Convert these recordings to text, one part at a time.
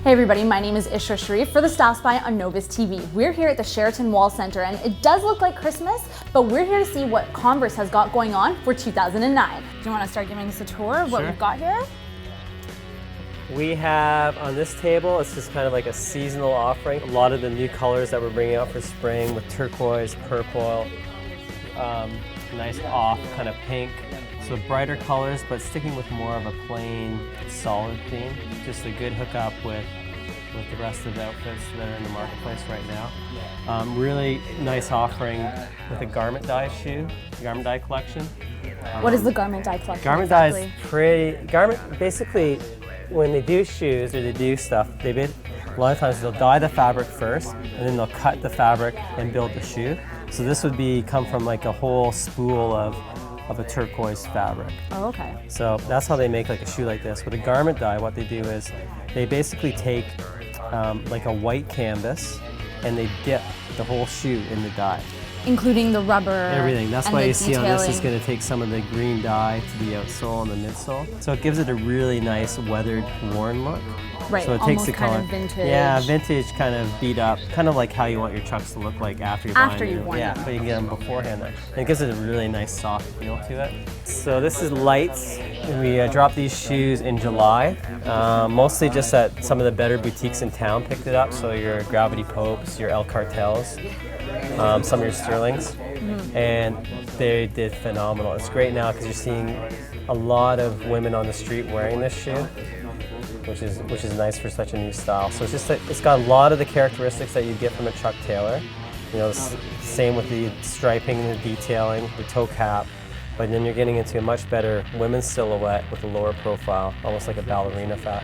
Hey everybody, my name is Ishra Shariff for the Style Spy on Novus TV. We're here at the Sheraton Wall Center and it does look like Christmas, but we're here to see what Converse has got going on for 2009. Do you want to start giving us a tour of what we've got here? We have on this table, it's just kind of like a seasonal offering. A lot of the new colors that we're bringing out for spring with turquoise, purple, nice off kind of pink. So brighter colors, but sticking with more of a plain, solid theme. Just a good hookup with the rest of the outfits that are in the marketplace right now. Really nice offering with a garment dye shoe, garment dye collection. What is the garment dye collection? Garment dye is pretty, basically when they do shoes or they do stuff, a lot of times they'll dye the fabric first and then they'll cut the fabric and build the shoe. So this would come from like a whole spool of a turquoise fabric. Oh, okay. So that's how they make like a shoe like this. With a garment dye, what they do is they basically take like a white canvas and they dip the whole shoe in the dye. Including the rubber. Everything. That's why you see on this is going to take some of the green dye to the outsole and the midsole. So it gives it a really nice weathered, worn look. Right, so it almost takes the kind color. of vintage. Yeah, vintage, kind of beat up, kind of like how you want your Chucks to look like after you've worn them. Yeah, but you can get them beforehand. And it gives it a really nice soft feel to it. So this is lights. We dropped these shoes in July, mostly just at some of the better boutiques in town picked it up. So your Gravity Popes, your El Cartels, some of your Sterlings, and they did phenomenal. It's great now because you're seeing a lot of women on the street wearing this shoe, which is nice for such a new style. So it's just it's got a lot of the characteristics that you get from a Chuck Taylor. You know, same with the striping and the detailing, the toe cap, but then you're getting into a much better women's silhouette with a lower profile, almost like a ballerina flat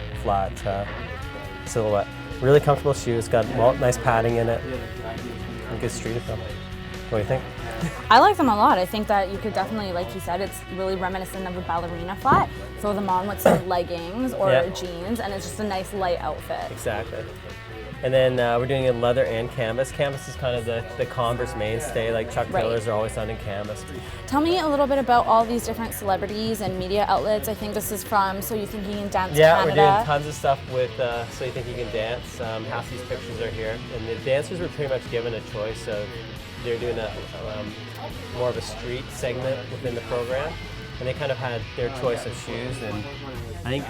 silhouette. Really comfortable shoe. It's got nice padding in it. And good street appeal. What do you think? I like them a lot. I think that you could definitely, like you said, it's really reminiscent of a ballerina flat. Throw them on with some leggings or jeans, and it's just a nice light outfit. Exactly. And then we're doing it in leather and canvas. Canvas is kind of the Converse mainstay. Like Chuck Taylors are always done in canvas. Tell me a little bit about all these different celebrities and media outlets. I think this is from So You Think You Can Dance Canada. Yeah, we're doing tons of stuff with So You Think You Can Dance. Half these pictures are here. And the dancers were pretty much given a choice of, they're doing more of a street segment within the program. And they kind of had their choice of shoes, and I think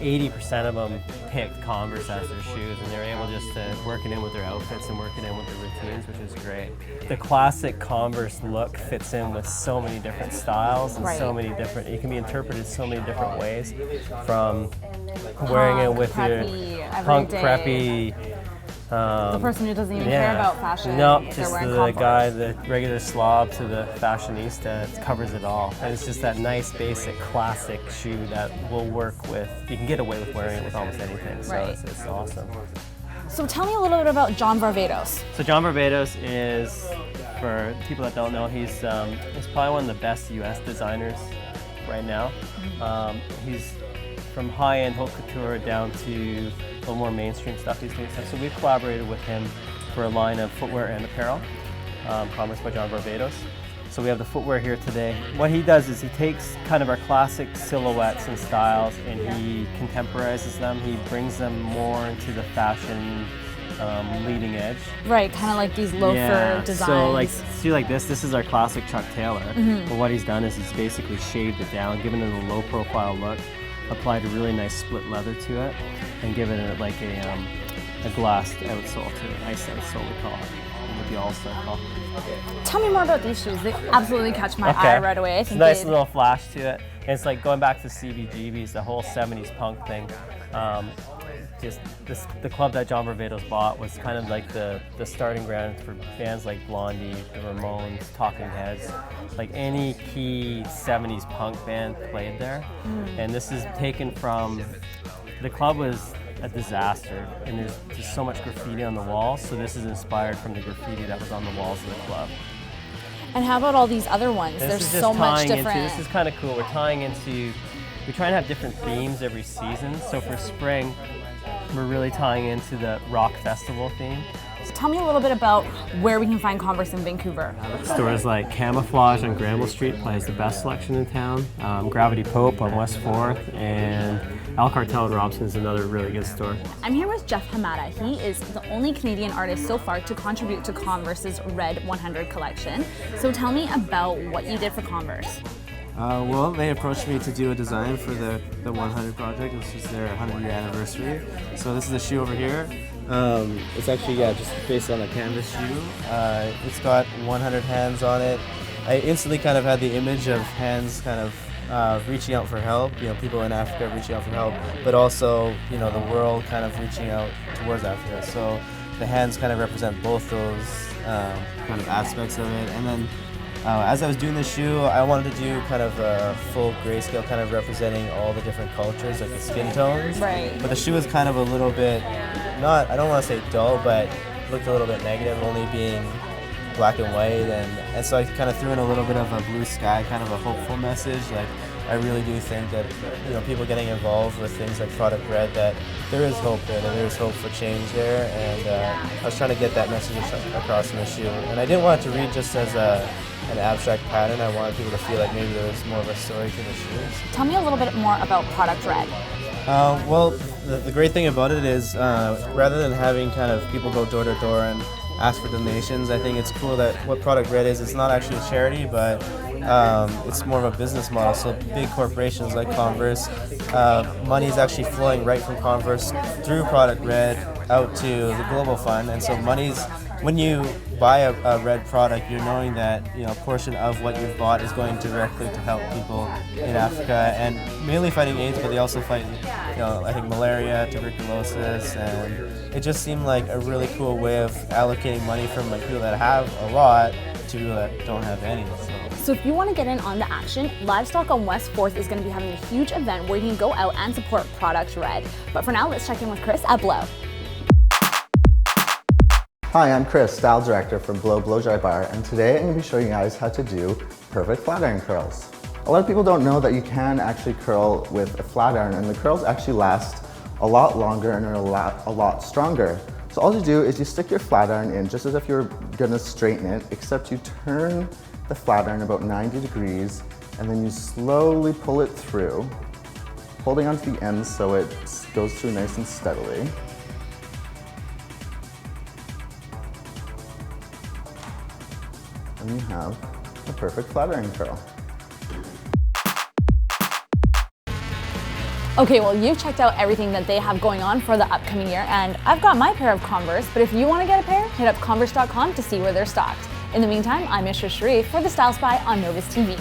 80% of them picked Converse as their shoes, and they were able just to work it in with their outfits and work it in with their routines, which is great. The classic Converse look fits in with so many different styles and so many different, it can be interpreted so many different ways, from wearing it with your punk preppy, the person who doesn't even care about fashion. No, just the guy, the regular slob to the fashionista, it covers it all. And it's just that nice, basic, classic shoe that will work with, you can get away with wearing it with almost anything, so it's awesome. So tell me a little bit about John Varvatos. So John Varvatos is, for people that don't know, he's probably one of the best US designers right now. He's from high-end haute couture down to a little more mainstream stuff he's doing. So we've collaborated with him for a line of footwear and apparel, Converse by John Varvatos. So we have the footwear here today. What he does is he takes kind of our classic silhouettes and styles and he contemporizes them. He brings them more into the fashion leading edge. Right, kind of like these loafer designs. So like this is our classic Chuck Taylor. But what he's done is he's basically shaved it down, given it a low profile look, applied a really nice split leather to it, and given it like a glassed outsole to it. Nice outsole we call it, with the all-star call. Tell me more about these shoes. They absolutely catch my eye right away. I think nice little flash to it. And it's like going back to CBGB's, the whole 70s punk thing. The club that John Varvatos bought was kind of like the starting ground for bands like Blondie, the Ramones, Talking Heads. Like any key 70s punk band played there. And this is taken from, the club was a disaster and there's just so much graffiti on the walls, so this is inspired from the graffiti that was on the walls of the club. And how about all these other ones? There's so much different. This is kind of cool. We're tying into, we try and have different themes every season. So for spring, we're really tying into the rock festival theme. So tell me a little bit about where we can find Converse in Vancouver. Stores like Camouflage on Granville Street plays the best selection in town. Gravity Pope on West 4th, and El Cartel at Robson is another really good store. I'm here with Jeff Hamada. He is the only Canadian artist so far to contribute to Converse's Red 100 collection. So tell me about what you did for Converse. Well, they approached me to do a design for the 100 project, which is their 100-year anniversary. So this is the shoe over here. It's actually, just based on a canvas shoe. It's got 100 hands on it. I instantly kind of had the image of hands kind of reaching out for help, people in Africa reaching out for help, but also, the world kind of reaching out towards Africa. So the hands kind of represent both those kind of aspects of it. And then as I was doing this shoe, I wanted to do kind of a full grayscale, kind of representing all the different cultures, like the skin tones. Right. But the shoe was kind of a little bit, I don't want to say dull, but looked a little bit negative, only being black and white. And so I kind of threw in a little bit of a blue sky, kind of a hopeful message. Like, I really do think that, people getting involved with things like Product Red, that there is hope there, that there is hope for change there. And I was trying to get that message across in the shoe. And I didn't want it to read just as an abstract pattern. I wanted people to feel like maybe there was more of a story to the shoes. Tell me a little bit more about Product Red. Well, the great thing about it is rather than having kind of people go door to door and ask for donations, I think it's cool that what Product Red is, it's not actually a charity, but it's more of a business model. So big corporations like Converse, money is actually flowing right from Converse through Product Red out to the Global Fund. And so when you buy a red product, you're knowing that a portion of what you've bought is going directly to help people in Africa, and mainly fighting AIDS, but they also fight, I think malaria, tuberculosis, and it just seemed like a really cool way of allocating money from people that have a lot to people that don't have any. So if you want to get in on the action, Livestock on West 4th is going to be having a huge event where you can go out and support Product Red. But for now, let's check in with Chris at Blow. Hi, I'm Chris, Style Director from Blow Dry Bar, and today I'm going to be showing you guys how to do perfect flat iron curls. A lot of people don't know that you can actually curl with a flat iron, and the curls actually last a lot longer and are a lot stronger. So all you do is you stick your flat iron in just as if you're going to straighten it, except you turn the flat iron about 90 degrees, and then you slowly pull it through, holding onto the ends so it goes through nice and steadily. And you have a perfect flat iron curl. Okay, well, you've checked out everything that they have going on for the upcoming year, and I've got my pair of Converse, but if you want to get a pair, hit up converse.com to see where they're stocked. In the meantime, I'm Ishra Shariff for the Style Spy on Novus TV.